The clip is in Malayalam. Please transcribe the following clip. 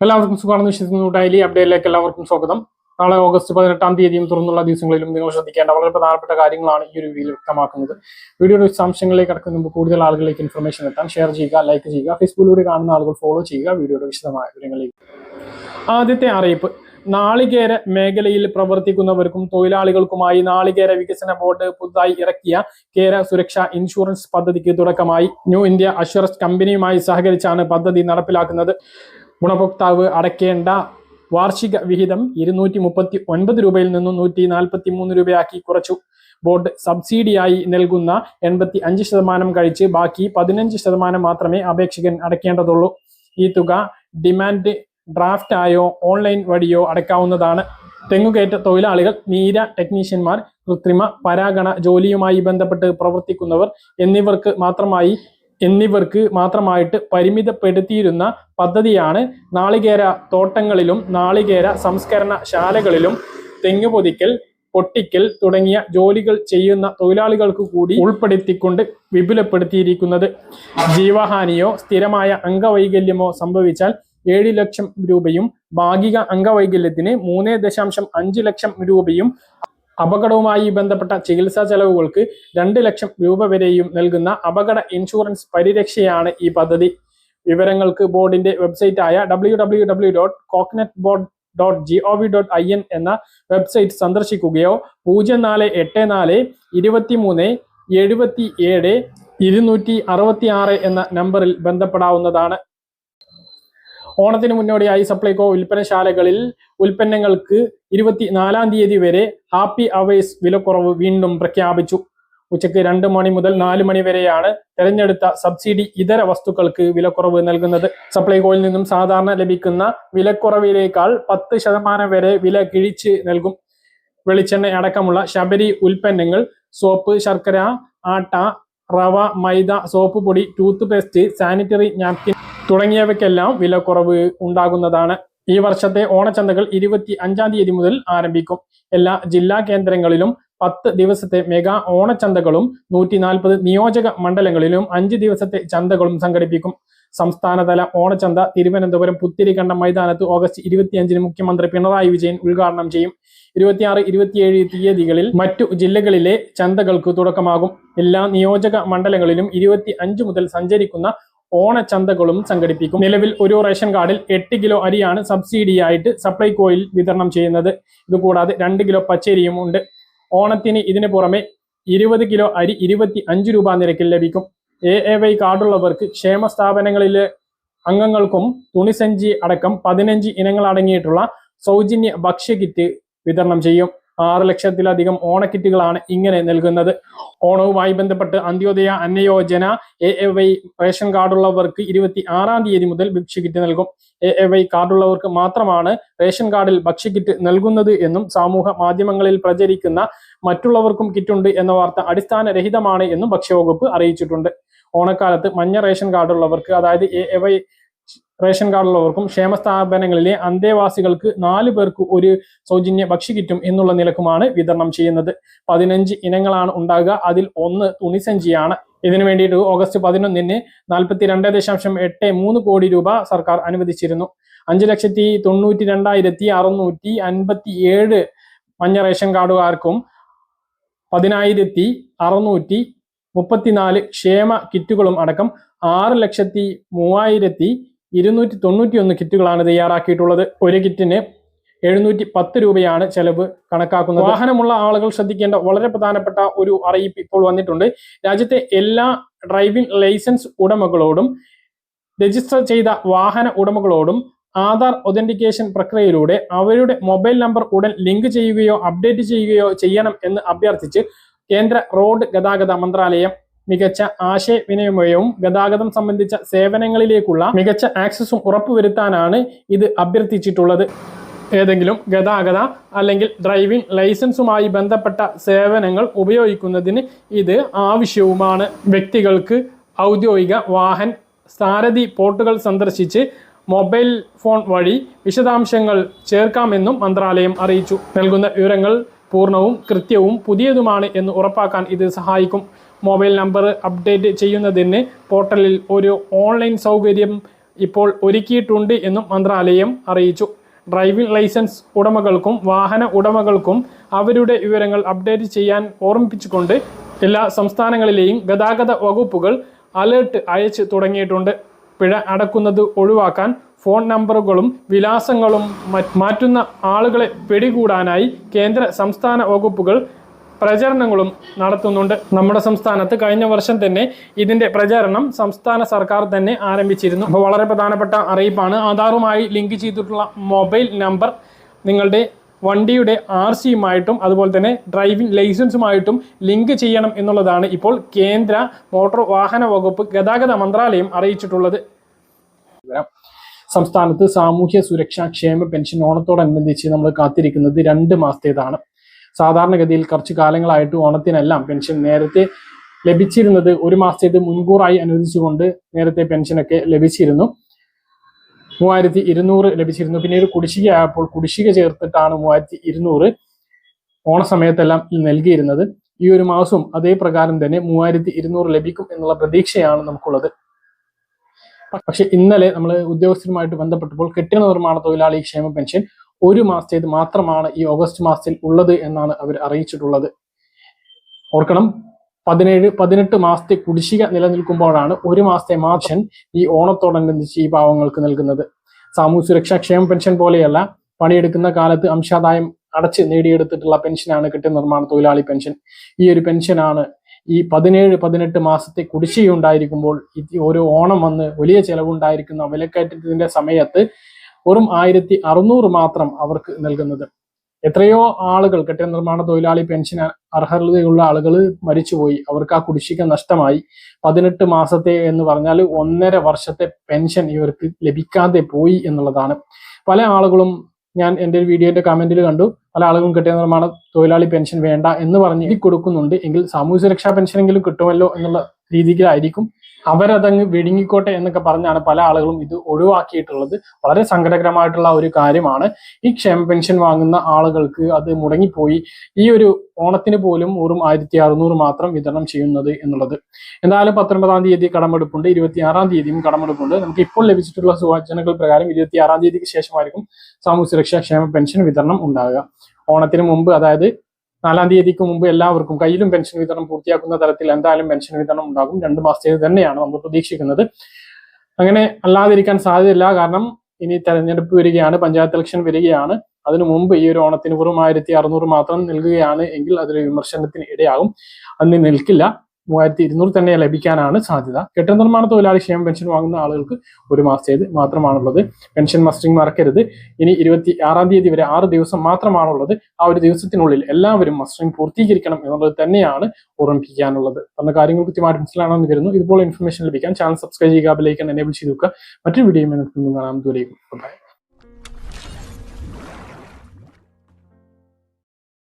എല്ലാവർക്കും സുഖമാണെന്ന് വിശ്വസിക്കുന്നു. ഡെയിലി അപ്ഡേറ്റിലേക്ക് എല്ലാവർക്കും സ്വാഗതം. നാളെ ഓഗസ്റ്റ് 18 തീയതിയും തുറന്നുള്ള ദിവസങ്ങളിലും നിങ്ങൾ ശ്രദ്ധിക്കേണ്ട വളരെ പ്രധാനപ്പെട്ട കാര്യങ്ങളാണ് ഈ ഒരു വീഡിയോയിൽ വ്യക്തമാക്കുന്നത്. വീഡിയോയുടെ വിശദാംശങ്ങളിലേക്ക് കടക്കുന്ന മുമ്പ് കൂടുതൽ ആളുകളിലേക്ക് ഇൻഫർമേഷൻ എത്താൻ ഷെയർ ചെയ്യുക, ലൈക്ക് ചെയ്യുക, ഫേസ്ബുക്കിലൂടെ കാണുന്ന ആളുകൾ ഫോളോ ചെയ്യുക. വീഡിയോയുടെ വിശദമായ വിവരങ്ങളിലേക്ക്. ആദ്യത്തെ അറിയിപ്പ്: നാളികേര മേഖലയിൽ പ്രവർത്തിക്കുന്നവർക്കും തൊഴിലാളികൾക്കുമായി നാളികേര വികസന ബോർഡ് പുതുതായി ഇറക്കിയ കേര സുരക്ഷാ ഇൻഷുറൻസ് പദ്ധതിക്ക് തുടക്കമായി. ന്യൂ ഇന്ത്യ അഷ്വറൻസ് കമ്പനിയുമായി സഹകരിച്ചാണ് പദ്ധതി നടപ്പിലാക്കുന്നത്. ഗുണഭോക്താവ് അടയ്ക്കേണ്ട വാർഷിക വിഹിതം 239 രൂപയിൽ നിന്നും 143 രൂപയാക്കി കുറച്ചു. ബോർഡ് സബ്സിഡിയായി നൽകുന്ന 85% കഴിച്ച് ബാക്കി 15% മാത്രമേ അപേക്ഷകൻ അടയ്ക്കേണ്ടതുള്ളൂ. ഈ തുക ഡിമാൻഡ് ഡ്രാഫ്റ്റ് ആയോ ഓൺലൈൻ വഴിയോ അടയ്ക്കാവുന്നതാണ്. തെങ്ങുകയറ്റ തൊഴിലാളികൾ, നീര ടെക്നീഷ്യന്മാർ, കൃത്രിമ പരാഗണ ജോലിയുമായി ബന്ധപ്പെട്ട് പ്രവർത്തിക്കുന്നവർ എന്നിവർക്ക് മാത്രമായിട്ട് പരിമിതപ്പെടുത്തിയിരുന്ന പദ്ധതിയാണ്. നാളികേര തോട്ടങ്ങളിലും നാളികേര സംസ്കരണ ശാലകളിലും തെങ്ങുപൊതിക്കൽ, പൊട്ടിക്കൽ തുടങ്ങിയ ജോലികൾ ചെയ്യുന്ന തൊഴിലാളികൾക്ക് കൂടി ഉൾപ്പെടുത്തിക്കൊണ്ട് വിപുലപ്പെടുത്തിയിരിക്കുന്നത്. ജീവഹാനിയോ സ്ഥിരമായ അംഗവൈകല്യമോ സംഭവിച്ചാൽ 7 ലക്ഷം രൂപയും ഭാഗിക അംഗവൈകല്യത്തിന് 3.5 ലക്ഷം രൂപയും അപകടവുമായി ബന്ധപ്പെട്ട ചികിത്സാ ചെലവുകൾക്ക് 2 ലക്ഷം രൂപ വരെയും നൽകുന്ന അപകട ഇൻഷുറൻസ് പരിരക്ഷയാണ് ഈ പദ്ധതി. വിവരങ്ങൾക്ക് ബോർഡിന്റെ വെബ്സൈറ്റായ www.coconutboard.gov.in എന്ന വെബ്സൈറ്റ് സന്ദർശിക്കുകയോ 0484 23 77 266 എന്ന നമ്പറിൽ ബന്ധപ്പെടാവുന്നതാണ്. ഓണത്തിന് മുന്നോടിയായി സപ്ലൈകോ വിൽപ്പനശാലകളിൽ ഉൽപ്പന്നങ്ങൾക്ക് 24 തീയതി വരെ ഹാപ്പി അവേഴ്സ് വിലക്കുറവ് വീണ്ടും പ്രഖ്യാപിച്ചു. ഉച്ചയ്ക്ക് 2 മണി മുതൽ 4 മണി വരെയാണ് തെരഞ്ഞെടുത്ത സബ്സിഡി ഇതര വസ്തുക്കൾക്ക് വിലക്കുറവ് നൽകുന്നത്. സപ്ലൈകോയിൽ നിന്നും സാധാരണ ലഭിക്കുന്ന വിലക്കുറവിനേക്കാൾ 10% വരെ വില കിഴിച്ച് നൽകും. വെളിച്ചെണ്ണ അടക്കമുള്ള ശബരി ഉൽപ്പന്നങ്ങൾ, സോപ്പ്, ശർക്കര, ആട്ട, റവ, മൈദ, സോപ്പ് പൊടി, ടൂത്ത് പേസ്റ്റ്, സാനിറ്ററി നാപ്കിൻ തുടങ്ങിയവയ്ക്കെല്ലാം വിലക്കുറവ് ഉണ്ടാകുന്നതാണ്. ഈ വർഷത്തെ ഓണച്ചന്തകൾ 25 തീയതി മുതൽ ആരംഭിക്കും. എല്ലാ ജില്ലാ കേന്ദ്രങ്ങളിലും 10 ദിവസത്തെ മെഗാ ഓണച്ചന്തകളും 140 നിയോജക മണ്ഡലങ്ങളിലും 5 ദിവസത്തെ ചന്തകളും സംഘടിപ്പിക്കും. സംസ്ഥാനതല ഓണച്ചന്ത തിരുവനന്തപുരം പുത്തിരിക്കണ്ടം മൈതാനത്ത് ഓഗസ്റ്റ് 25 മുഖ്യമന്ത്രി പിണറായി വിജയൻ ഉദ്ഘാടനം ചെയ്യും. 26, 27 തീയതികളിൽ മറ്റു ജില്ലകളിലെ ചന്തകൾക്ക് തുടക്കമാകും. എല്ലാ നിയോജക മണ്ഡലങ്ങളിലും 25 മുതൽ സഞ്ചരിക്കുന്ന ഓണച്ചന്തകളും സംഘടിപ്പിക്കും. നിലവിൽ ഒരു റേഷൻ കാർഡിൽ 8 കിലോ അരിയാണ് സബ്സിഡിയായിട്ട് സപ്ലൈകോയിൽ വിതരണം ചെയ്യുന്നത്. ഇതുകൂടാതെ 2 കിലോ പച്ചരിയും ഉണ്ട്. ഓണത്തിന് ഇതിന് പുറമെ 20 കിലോ അരി 25 രൂപ നിരക്കിൽ ലഭിക്കും. AAY കാർഡുള്ളവർക്ക് ക്ഷേമ സ്ഥാപനങ്ങളിലെ അംഗങ്ങൾക്കും തുണിസഞ്ചി അടക്കം 15 ഇനങ്ങൾ അടങ്ങിയിട്ടുള്ള സൗജന്യ ഭക്ഷ്യകിറ്റ് വിതരണം ചെയ്യും. 6 ലക്ഷത്തിലധികം ഓണക്കിറ്റുകളാണ് ഇങ്ങനെ നൽകുന്നത്. ഓണവുമായി ബന്ധപ്പെട്ട് അന്ത്യോദയ അന്നയോജന AAY റേഷൻ കാർഡുള്ളവർക്ക് 26 തീയതി മുതൽ ഭക്ഷ്യകിറ്റ് നൽകും. AAY കാർഡുള്ളവർക്ക് മാത്രമാണ് റേഷൻ കാർഡിൽ ഭക്ഷ്യകിറ്റ് നൽകുന്നത് എന്നും സമൂഹ മാധ്യമങ്ങളിൽ പ്രചരിക്കുന്ന മറ്റുള്ളവർക്കും കിറ്റുണ്ട് എന്ന വാർത്ത അടിസ്ഥാനരഹിതമാണ് എന്നും ഭക്ഷ്യവകുപ്പ് അറിയിച്ചിട്ടുണ്ട്. ഓണക്കാലത്ത് മഞ്ഞ റേഷൻ കാർഡുള്ളവർക്ക്, അതായത് AAY റേഷൻ കാർഡുള്ളവർക്കും ക്ഷേമ സ്ഥാപനങ്ങളിലെ അന്തേവാസികൾക്ക് 4 പേർക്ക് ഒരു സൗജന്യ ഭക്ഷ്യകിറ്റും എന്നുള്ള നിലക്കുമാണ് വിതരണം ചെയ്യുന്നത്. 15 ഇനങ്ങളാണ് ഉണ്ടാകുക. അതിൽ 1 തുണിസഞ്ചിയാണ്. ഇതിനു വേണ്ടിയിട്ട് ഓഗസ്റ്റ് 11 42.83 കോടി രൂപ സർക്കാർ അനുവദിച്ചിരുന്നു. 5,92,657 മഞ്ഞ റേഷൻ കാർഡുകാർക്കും 10,634 ക്ഷേമ കിറ്റുകളും അടക്കം 6,03,291 കിറ്റുകളാണ് തയ്യാറാക്കിയിട്ടുള്ളത്. ഒരു കിറ്റിന് 710 രൂപയാണ് ചെലവ് കണക്കാക്കുന്നത്. വാഹനമുള്ള ആളുകൾ ശ്രദ്ധിക്കേണ്ട വളരെ പ്രധാനപ്പെട്ട ഒരു അറിയിപ്പ് ഇപ്പോൾ വന്നിട്ടുണ്ട്. രാജ്യത്തെ എല്ലാ ഡ്രൈവിംഗ് ലൈസൻസ് ഉടമകളോടും രജിസ്റ്റർ ചെയ്ത വാഹന ഉടമകളോടും ആധാർ ഒതന്റിക്കേഷൻ പ്രക്രിയയിലൂടെ അവരുടെ മൊബൈൽ നമ്പർ ഉടൻ ലിങ്ക് ചെയ്യുകയോ അപ്ഡേറ്റ് ചെയ്യുകയോ ചെയ്യണം എന്ന് അഭ്യർത്ഥിച്ച് കേന്ദ്ര റോഡ് ഗതാഗത മന്ത്രാലയം. മികച്ച ആശയവിനിമയവും ഗതാഗതം സംബന്ധിച്ച സേവനങ്ങളിലേക്കുള്ള മികച്ച ആക്സസും ഉറപ്പുവരുത്താനാണ് ഇത് അഭ്യർത്ഥിച്ചിട്ടുള്ളത്. ഏതെങ്കിലും ഗതാഗത അല്ലെങ്കിൽ ഡ്രൈവിംഗ് ലൈസൻസുമായി ബന്ധപ്പെട്ട സേവനങ്ങൾ ഉപയോഗിക്കുന്നതിന് ഇത് ആവശ്യവുമാണ്. വ്യക്തികൾക്ക് ഔദ്യോഗിക വാഹന സാരഥി പോർട്ടുകൾ സന്ദർശിച്ച് മൊബൈൽ ഫോൺ വഴി വിശദാംശങ്ങൾ ചേർക്കാമെന്നും മന്ത്രാലയം അറിയിച്ചു. നൽകുന്ന വിവരങ്ങൾ പൂർണ്ണവും കൃത്യവും പുതിയതുമാണ് എന്ന് ഉറപ്പാക്കാൻ ഇത് സഹായിക്കും. മൊബൈൽ നമ്പർ അപ്ഡേറ്റ് ചെയ്യുന്നതിന് പോർട്ടലിൽ ഒരു ഓൺലൈൻ സൗകര്യം ഇപ്പോൾ ഒരുക്കിയിട്ടുണ്ട് എന്നും മന്ത്രാലയം അറിയിച്ചു. ഡ്രൈവിംഗ് ലൈസൻസ് ഉടമകൾക്കും വാഹന ഉടമകൾക്കും അവരുടെ വിവരങ്ങൾ അപ്ഡേറ്റ് ചെയ്യാൻ ഓർമ്മിപ്പിച്ചുകൊണ്ട് എല്ലാ സംസ്ഥാനങ്ങളിലെയും ഗതാഗത വകുപ്പുകൾ അലേർട്ട് അയച്ചു തുടങ്ങിയിട്ടുണ്ട്. പിഴ അടക്കുന്നത് ഒഴിവാക്കാൻ ഫോൺ നമ്പറുകളും വിലാസങ്ങളും മാറ്റുന്ന ആളുകളെ പിടികൂടാനായി കേന്ദ്ര സംസ്ഥാന വകുപ്പുകൾ പ്രചരണങ്ങളും നടത്തുന്നുണ്ട്. നമ്മുടെ സംസ്ഥാനത്ത് കഴിഞ്ഞ വർഷം തന്നെ ഇതിന്റെ പ്രചാരണം സംസ്ഥാന സർക്കാർ തന്നെ ആരംഭിച്ചിരുന്നു. അപ്പോൾ വളരെ പ്രധാനപ്പെട്ട അറിയിപ്പാണ്. ആധാറുമായി ലിങ്ക് ചെയ്തിട്ടുള്ള മൊബൈൽ നമ്പർ നിങ്ങളുടെ വണ്ടിയുടെ RC-യുമായിട്ടും അതുപോലെ തന്നെ ഡ്രൈവിംഗ് ലൈസൻസുമായിട്ടും ലിങ്ക് ചെയ്യണം എന്നുള്ളതാണ് ഇപ്പോൾ കേന്ദ്ര മോട്ടോർ വാഹന വകുപ്പ് ഗതാഗത മന്ത്രാലയം അറിയിച്ചിട്ടുള്ളത്. സംസ്ഥാനത്ത് സാമൂഹ്യ സുരക്ഷാ ക്ഷേമ പെൻഷൻ ഓണത്തോടനുബന്ധിച്ച് നമ്മൾ കാത്തിരിക്കുന്നത് 2 മാസത്തേതാണ്. സാധാരണഗതിയിൽ കുറച്ചു കാലങ്ങളായിട്ട് ഓണത്തിനെല്ലാം പെൻഷൻ നേരത്തെ ലഭിച്ചിരുന്നത് 1 മാസത്തേത് മുൻകൂറായി അനുവദിച്ചുകൊണ്ട് നേരത്തെ പെൻഷനൊക്കെ ലഭിച്ചിരുന്നു. 3200 ലഭിച്ചിരുന്നു. പിന്നീട് കുടിശ്ശിക ആയപ്പോൾ കുടിശ്ശിക ചേർത്തിട്ടാണ് 3200 ഓണസമയത്തെല്ലാം നൽകിയിരുന്നത്. ഈ ഒരു മാസവും അതേ പ്രകാരം തന്നെ 3200 ലഭിക്കും എന്നുള്ള പ്രതീക്ഷയാണ് നമുക്കുള്ളത്. പക്ഷെ ഇന്നലെ നമ്മൾ ഉദ്യോഗസ്ഥരുമായിട്ട് ബന്ധപ്പെട്ടപ്പോൾ കെട്ടിട നിർമ്മാണ തൊഴിലാളി ക്ഷേമ പെൻഷൻ 1 മാസത്തേത് മാത്രമാണ് ഈ ഓഗസ്റ്റ് മാസത്തിൽ ഉള്ളത് എന്നാണ് അവർ അറിയിച്ചിട്ടുള്ളത്. ഓർക്കണം, 17-18 മാസത്തെ കുടിശ്ശിക നിലനിൽക്കുമ്പോഴാണ് 1 മാസത്തെ മാത്രം ഈ ഓണത്തോടനുബന്ധിച്ച് ഈ പാവങ്ങൾക്ക് നൽകുന്നത്. സാമൂഹ്യ സുരക്ഷാ ക്ഷേമ പെൻഷൻ പോലെയല്ല, പണിയെടുക്കുന്ന കാലത്ത് അംശാദായം അടച്ച് നേടിയെടുത്തിട്ടുള്ള പെൻഷനാണ് കെട്ടിട നിർമ്മാണ തൊഴിലാളി പെൻഷൻ. ഈ ഒരു പെൻഷനാണ് ഈ 17-18 മാസത്തെ കുടിശ്ശിക ഉണ്ടായിരിക്കുമ്പോൾ ഓരോ ഓണം വന്ന് വലിയ ചെലവുണ്ടായിരിക്കുന്ന വിലക്കയറ്റത്തിന്റെ സമയത്ത് വെറും 1600 മാത്രം അവർക്ക് നൽകുന്നത്. എത്രയോ ആളുകൾ കെട്ടിട നിർമ്മാണ തൊഴിലാളി പെൻഷൻ അർഹതയുള്ള ആളുകൾ മരിച്ചുപോയി. അവർക്ക് ആ കുടിശ്ശിക നഷ്ടമായി. 18 മാസത്തെ എന്ന് പറഞ്ഞാൽ 1.5 വർഷത്തെ പെൻഷൻ ഇവർക്ക് ലഭിക്കാതെ പോയി എന്നുള്ളതാണ്. പല ആളുകളും, ഞാൻ എൻ്റെ ഒരു വീഡിയോന്റെ കമന്റിൽ കണ്ടു, പല ആളുകളും കെട്ടിട നിർമ്മാണ തൊഴിലാളി പെൻഷൻ വേണ്ട എന്ന് പറഞ്ഞ് എഴുതി കൊടുക്കുന്നുണ്ട്. എങ്കിൽ സാമൂഹ്യ സുരക്ഷാ പെൻഷനെങ്കിലും കിട്ടുമല്ലോ എന്നുള്ള രീതിയിലായിരിക്കും അവരതങ്ങ് വിഴുങ്ങിക്കോട്ടെ എന്നൊക്കെ പറഞ്ഞാണ് പല ആളുകളും ഇത് ഒഴിവാക്കിയിട്ടുള്ളത്. വളരെ സങ്കടകരമായിട്ടുള്ള ഒരു കാര്യമാണ്. ഈ ക്ഷേമ പെൻഷൻ വാങ്ങുന്ന ആളുകൾക്ക് അത് മുടങ്ങിപ്പോയി. ഈ ഒരു ഓണത്തിന് പോലും വെറും 1600 മാത്രം വിതരണം ചെയ്യുന്നത് എന്നുള്ളത്. എന്തായാലും 19-ാം തീയതി കടമെടുപ്പുണ്ട്, 26-ാം തീയതിയും കടമെടുപ്പുണ്ട്. നമുക്ക് ഇപ്പോൾ ലഭിച്ചിട്ടുള്ള സൂചനകൾ പ്രകാരം 26-ാം തീയതിക്ക് ശേഷമായിരിക്കും സാമൂഹ്യ സുരക്ഷാ ക്ഷേമ പെൻഷൻ വിതരണം ഉണ്ടാകുക. ഓണത്തിന് മുമ്പ്, അതായത് 4-ാം തീയതിക്ക് മുമ്പ് എല്ലാവർക്കും കയ്യിലും പെൻഷൻ വിതരണം പൂർത്തിയാക്കുന്ന തരത്തിൽ എന്തായാലും പെൻഷൻ വിതരണം ഉണ്ടാകും. 2 മാസത്തേത് തന്നെയാണ് നമ്മൾ പ്രതീക്ഷിക്കുന്നത്. അങ്ങനെ അല്ലാതിരിക്കാൻ സാധ്യതയില്ല. കാരണം ഇനി തെരഞ്ഞെടുപ്പ് വരികയാണ്, പഞ്ചായത്ത് ഇലക്ഷൻ വരികയാണ്. അതിനു മുമ്പ് ഈ ഒരു ഓണത്തിന് വെറും 1600 മാത്രം നൽകുകയാണ് എങ്കിൽ അതൊരു വിമർശനത്തിന് ഇടയാകും. അന്ന് നിൽക്കില്ല. 3200 തന്നെ ലഭിക്കാനാണ് സാധ്യത. കെട്ടിട നിർമ്മാണ തൊഴിലാളി ക്ഷേമ പെൻഷൻ വാങ്ങുന്ന ആളുകൾക്ക് 1 മാസത്തേത് മാത്രമാണുള്ളത്. പെൻഷൻ മസ്റ്ററിംഗ് മറക്കരുത്. ഇനി 26-ാം തീയതി വരെ 6 ദിവസം മാത്രമാണുള്ളത്. ആ ഒരു ദിവസത്തിനുള്ളിൽ എല്ലാവരും മസ്റ്ററിംഗ് പൂർത്തീകരിക്കണം എന്നുള്ളത് തന്നെയാണ് ഓർമ്മിപ്പിക്കാനുള്ളത്. പറഞ്ഞ കാര്യങ്ങൾ കൃത്യമായിട്ട് മനസ്സിലാണെന്ന് കരുതുന്നു. ഇതുപോലെ ഇൻഫർമേഷൻ ലഭിക്കാൻ ചാനൽ സബ്സ്ക്രൈബ് ചെയ്യുക, ബെൽ ഐക്കൺ എനേബിൾ ചെയ്ത് വെക്കുക. മറ്റൊരു വീഡിയോയുമായി നമുക്ക് കാണാം. ദൂരേക്കും. ബൈ.